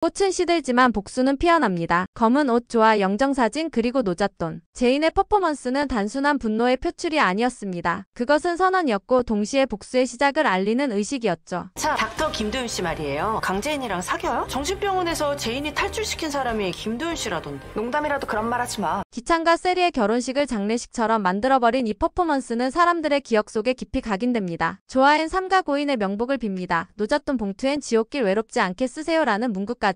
꽃은 시들지만 복수는 피어납니다. 검은 옷 좋아 영정사진 그리고 노잣돈. 제인의 퍼포먼스는 단순한 분노의 표출이 아니었습니다. 그것은 선언이었고 동시에 복수의 시작을 알리는 의식이었죠. 자, 닥터 김도윤 씨 말이에요. 강재인이랑 사겨요? 정신병원에서 제인이 탈출시킨 사람이 김도윤 씨라던데. 농담이라도 그런 말 하지 마. 기찬과 세리의 결혼식을 장례식처럼 만들어버린 이 퍼포먼스는 사람들의 기억 속에 깊이 각인됩니다. 좋아엔 삼가 고인의 명복을 빕니다. 노잣돈 봉투엔 지옥길 외롭지 않게 쓰세요라는 문구까지.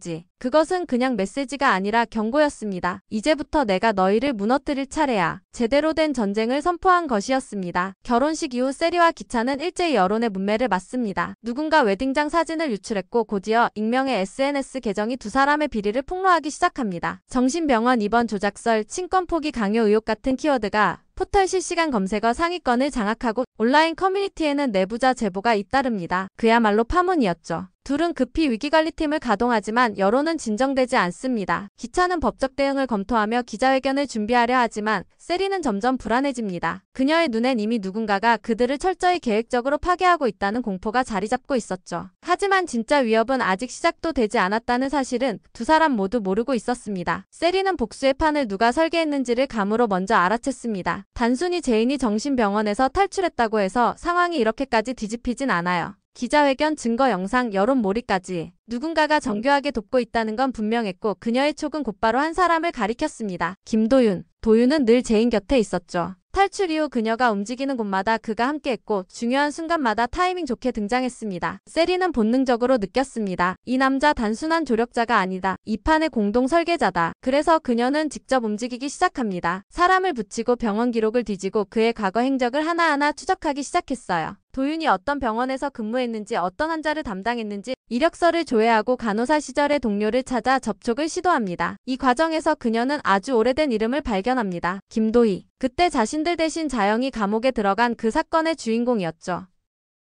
그것은 그냥 메시지가 아니라 경고였습니다. 이제부터 내가 너희를 무너뜨릴 차례야. 제대로 된 전쟁을 선포한 것이었습니다. 결혼식 이후 세리와 기찬은 일제히 여론의 문매를 맞습니다. 누군가 웨딩장 사진을 유출했고 곧이어 익명의 SNS 계정이 두 사람의 비리를 폭로하기 시작합니다. 정신병원 입원 조작설, 친권 포기 강요 의혹 같은 키워드가 포털 실시간 검색어 상위권을 장악하고 온라인 커뮤니티에는 내부자 제보가 잇따릅니다. 그야말로 파문이었죠. 둘은 급히 위기관리팀을 가동하지만 여론은 진정되지 않습니다. 기찬은 법적 대응을 검토하며 기자회견을 준비하려 하지만 세리는 점점 불안해집니다. 그녀의 눈엔 이미 누군가가 그들을 철저히 계획적으로 파괴하고 있다는 공포가 자리잡고 있었죠. 하지만 진짜 위협은 아직 시작도 되지 않았다는 사실은 두 사람 모두 모르고 있었습니다. 세리는 복수의 판을 누가 설계했는지를 감으로 먼저 알아챘습니다. 단순히 제인이 정신병원에서 탈출했다고 해서 상황이 이렇게까지 뒤집히진 않아요. 기자회견, 증거 영상, 여론몰이까지 누군가가 정교하게 돕고 있다는 건 분명했고 그녀의 촉은 곧바로 한 사람을 가리켰습니다. 김도윤. 도윤은 늘 제인 곁에 있었죠. 탈출 이후 그녀가 움직이는 곳마다 그가 함께했고 중요한 순간마다 타이밍 좋게 등장했습니다. 세리는 본능적으로 느꼈습니다. 이 남자 단순한 조력자가 아니다. 이 판의 공동 설계자다. 그래서 그녀는 직접 움직이기 시작합니다. 사람을 붙이고 병원 기록을 뒤지고 그의 과거 행적을 하나하나 추적하기 시작했어요. 도윤이 어떤 병원에서 근무했는지, 어떤 환자를 담당했는지 이력서를 조회하고 간호사 시절의 동료를 찾아 접촉을 시도합니다. 이 과정에서 그녀는 아주 오래된 이름을 발견합니다. 김도희. 그때 자신들 대신 자영이 감옥에 들어간 그 사건의 주인공이었죠.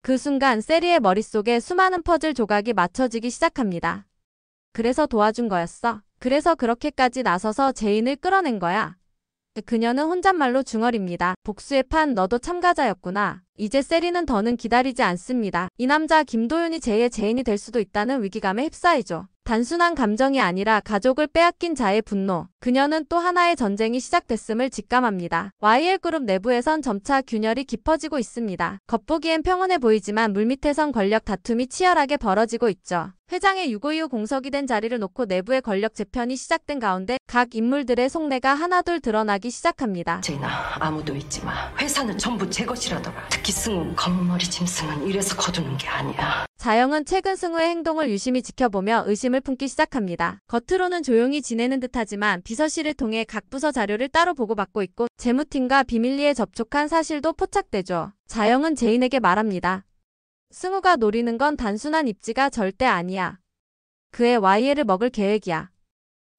그 순간 세리의 머릿속에 수많은 퍼즐 조각이 맞춰지기 시작합니다. 그래서 도와준 거였어. 그래서 그렇게까지 나서서 제인을 끌어낸 거야. 그녀는 혼잣말로 중얼입니다. 복수의 판 너도 참가자였구나. 이제 세리는 더는 기다리지 않습니다. 이 남자 김도윤이 제2의 제인이 될 수도 있다는 위기감에 휩싸이죠. 단순한 감정이 아니라 가족을 빼앗긴 자의 분노. 그녀는 또 하나의 전쟁이 시작됐음을 직감합니다. YL그룹 내부에선 점차 균열이 깊어지고 있습니다. 겉보기엔 평온해 보이지만 물밑에선 권력 다툼이 치열하게 벌어지고 있죠. 회장의 유고 이후 공석이 된 자리를 놓고 내부의 권력 재편이 시작된 가운데 각 인물들의 속내가 하나둘 드러나기 시작합니다. 제인아, 아무도 잊지 마. 회사는 전부 제 것이라더라. 특히 승우, 검은머리 짐승은 이래서 거두는 게 아니야. 자영은 최근 승우의 행동을 유심히 지켜보며 의심을 품기 시작합니다. 겉으로는 조용히 지내는 듯하지만 비서실을 통해 각 부서 자료를 따로 보고받고 있고 재무팀과 비밀리에 접촉한 사실도 포착되죠. 자영은 제인에게 말합니다. 승우가 노리는 건 단순한 입지가 절대 아니야. 그의 YL을 먹을 계획이야.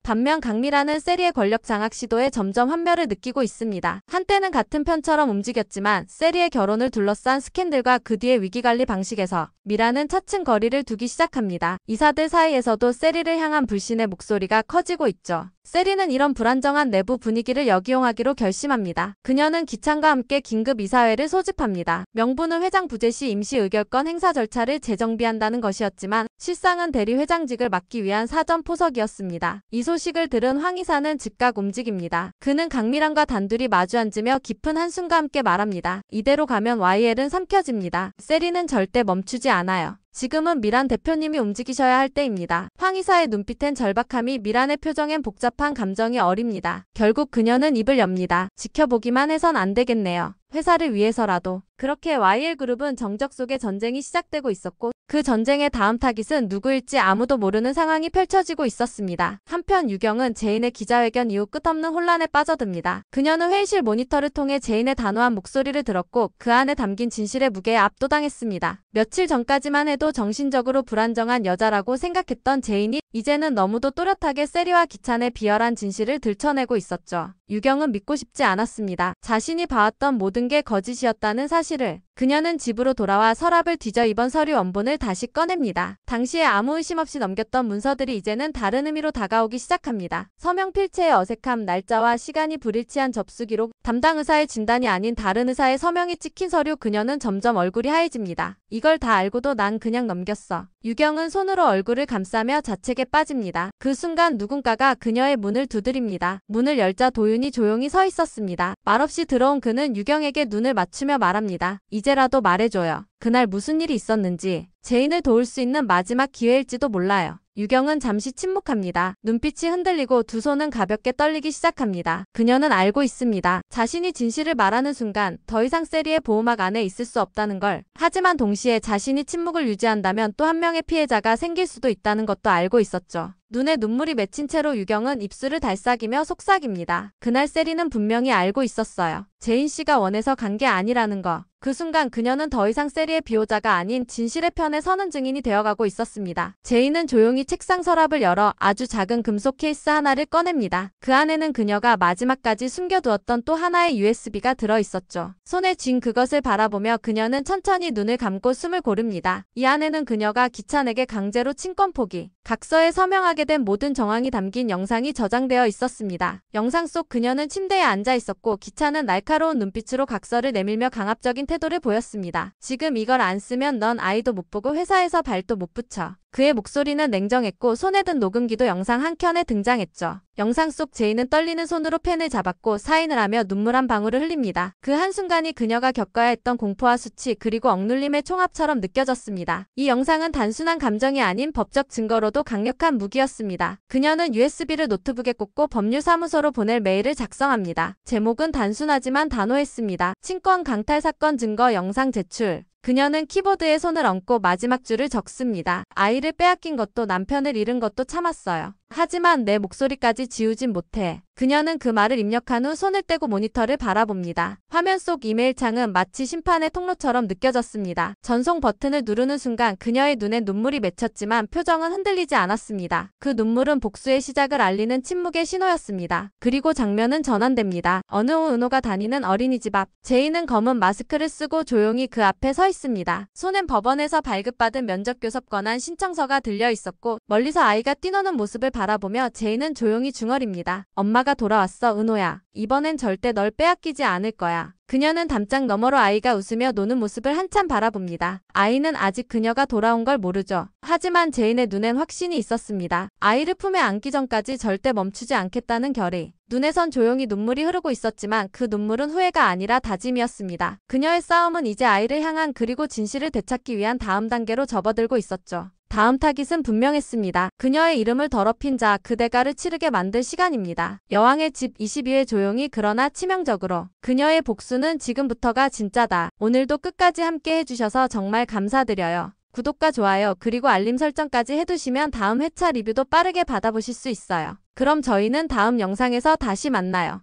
반면 강미라는 세리의 권력 장악 시도에 점점 환멸을 느끼고 있습니다. 한때는 같은 편처럼 움직였지만 세리의 결혼을 둘러싼 스캔들과 그 뒤의 위기관리 방식에서 미라는 차츰 거리를 두기 시작합니다. 이사들 사이에서도 세리를 향한 불신의 목소리가 커지고 있죠. 세리는 이런 불안정한 내부 분위기를 역이용하기로 결심합니다. 그녀는 기찬과 함께 긴급 이사회를 소집합니다. 명분은 회장 부재 시 임시 의결권 행사 절차를 재정비한다는 것이었지만 실상은 대리 회장직을 맡기 위한 사전 포석이었습니다. 이 소식을 들은 황 이사는 즉각 움직입니다. 그는 강미란과 단둘이 마주 앉으며 깊은 한숨과 함께 말합니다. 이대로 가면 YL은 삼켜집니다. 세리는 절대 멈추지 않아요. 지금은 미란 대표님이 움직이셔야 할 때입니다. 황 이사의 눈빛엔 절박함이 미란의 표정엔 복잡한 감정이 어립니다. 결국 그녀는 입을 엽니다. 지켜보기만 해선 안 되겠네요. 회사를 위해서라도. 그렇게 YL그룹은 정적 속의 전쟁이 시작되고 있었고 그 전쟁의 다음 타깃은 누구일지 아무도 모르는 상황이 펼쳐지고 있었습니다. 한편 유경은 제인의 기자회견 이후 끝없는 혼란에 빠져듭니다. 그녀는 회의실 모니터를 통해 제인의 단호한 목소리를 들었고 그 안에 담긴 진실의 무게에 압도당했습니다. 며칠 전까지만 해도 정신적으로 불안정한 여자라고 생각했던 제인이 이제는 너무도 또렷하게 세리와 기찬의 비열한 진실을 들춰내고 있었죠. 유경은 믿고 싶지 않았습니다. 자신이 봐왔던 모든 게 거짓이었다는 사실을. 그녀는 집으로 돌아와 서랍을 뒤져 이번 서류 원본을 다시 꺼냅니다. 당시에 아무 의심 없이 넘겼던 문서들이 이제는 다른 의미로 다가오기 시작합니다. 서명 필체의 어색함, 날짜와 시간이 불일치한 접수 기록, 담당 의사의 진단이 아닌 다른 의사의 서명이 찍힌 서류. 그녀는 점점 얼굴이 하얘집니다. 이걸 다 알고도 난 그냥 넘겼어. 유경은 손으로 얼굴을 감싸며 자책에 빠집니다. 그 순간 누군가가 그녀의 문을 두드립니다. 문을 열자 도윤이 조용히 서 있었습니다. 말없이 들어온 그는 유경에게 눈을 맞추며 말합니다. 이제라도 말해줘요. 그날 무슨 일이 있었는지. 제인을 도울 수 있는 마지막 기회일지도 몰라요. 유경은 잠시 침묵합니다. 눈빛이 흔들리고 두 손은 가볍게 떨리기 시작합니다. 그녀는 알고 있습니다. 자신이 진실을 말하는 순간 더 이상 세리의 보호막 안에 있을 수 없다는 걸. 하지만 동시에 자신이 침묵을 유지한다면 또 한 명의 피해자가 생길 수도 있다는 것도 알고 있었죠. 눈에 눈물이 맺힌 채로 유경은 입술을 달싹이며 속삭입니다. 그날 세리는 분명히 알고 있었어요. 제인 씨가 원해서 간 게 아니라는 거. 그 순간 그녀는 더 이상 세리의 비호자가 아닌 진실의 편에 서는 증인이 되어가고 있었습니다. 제인은 조용히 책상 서랍을 열어 아주 작은 금속 케이스 하나를 꺼냅니다. 그 안에는 그녀가 마지막까지 숨겨두었던 또 하나의 USB가 들어있었죠. 손에 쥔 그것을 바라보며 그녀는 천천히 눈을 감고 숨을 고릅니다. 이 안에는 그녀가 기찬에게 강제로 친권 포기, 각서에 서명하게 된 모든 정황이 담긴 영상이 저장되어 있었습니다. 영상 속 그녀는 침대에 앉아 있었고 기찬은 날카로운 눈빛으로 각서를 내밀며 강압적인 태도를 보였습니다. 지금 이걸 안 쓰면 넌 아이도 못 보고 회사에서 발도 못 붙여. 그의 목소리는 냉정했고 손에 든 녹음기도 영상 한 켠에 등장했죠. 영상 속 제인은 떨리는 손으로 펜을 잡았고 사인을 하며 눈물 한 방울을 흘립니다. 그 한순간이 그녀가 겪어야 했던 공포와 수치 그리고 억눌림의 총합처럼 느껴졌습니다. 이 영상은 단순한 감정이 아닌 법적 증거로도 강력한 무기였습니다. 그녀는 USB를 노트북에 꽂고 법률사무소로 보낼 메일을 작성합니다. 제목은 단순하지만 단호했습니다. 친권 강탈 사건 증거 영상 제출. 그녀는 키보드에 손을 얹고 마지막 줄을 적습니다. 아이를 빼앗긴 것도 남편을 잃은 것도 참았어요. 하지만 내 목소리까지 지우진 못해. 그녀는 그 말을 입력한 후 손을 떼고 모니터를 바라봅니다. 화면 속 이메일 창은 마치 심판의 통로처럼 느껴졌습니다. 전송 버튼을 누르는 순간 그녀의 눈에 눈물이 맺혔지만 표정은 흔들리지 않았습니다. 그 눈물은 복수의 시작을 알리는 침묵의 신호였습니다. 그리고 장면은 전환됩니다. 어느 후 은호가 다니는 어린이집 앞. 제인은 검은 마스크를 쓰고 조용히 그 앞에 서 있습니다. 손엔 법원에서 발급받은 면접교섭 권한 신청서가 들려 있었고 멀리서 아이가 뛰노는 모습을 바라보며 제인은 조용히 중얼입니다. 엄마가 돌아왔어, 은호야. 이번엔 절대 널 빼앗기지 않을 거야. 그녀는 담장 너머로 아이가 웃으며 노는 모습을 한참 바라봅니다. 아이는 아직 그녀가 돌아온 걸 모르죠. 하지만 제인의 눈엔 확신이 있었습니다. 아이를 품에 안기 전까지 절대 멈추지 않겠다는 결의. 눈에선 조용히 눈물이 흐르고 있었지만 그 눈물은 후회가 아니라 다짐이었습니다. 그녀의 싸움은 이제 아이를 향한 그리고 진실을 되찾기 위한 다음 단계로 접어들고 있었죠. 다음 타깃은 분명했습니다. 그녀의 이름을 더럽힌 자, 그 대가를 치르게 만들 시간입니다. 여왕의 집 22회 조용히 그러나 치명적으로. 그녀의 복수는 지금부터가 진짜다. 오늘도 끝까지 함께 해주셔서 정말 감사드려요. 구독과 좋아요 그리고 알림 설정까지 해두시면 다음 회차 리뷰도 빠르게 받아보실 수 있어요. 그럼 저희는 다음 영상에서 다시 만나요.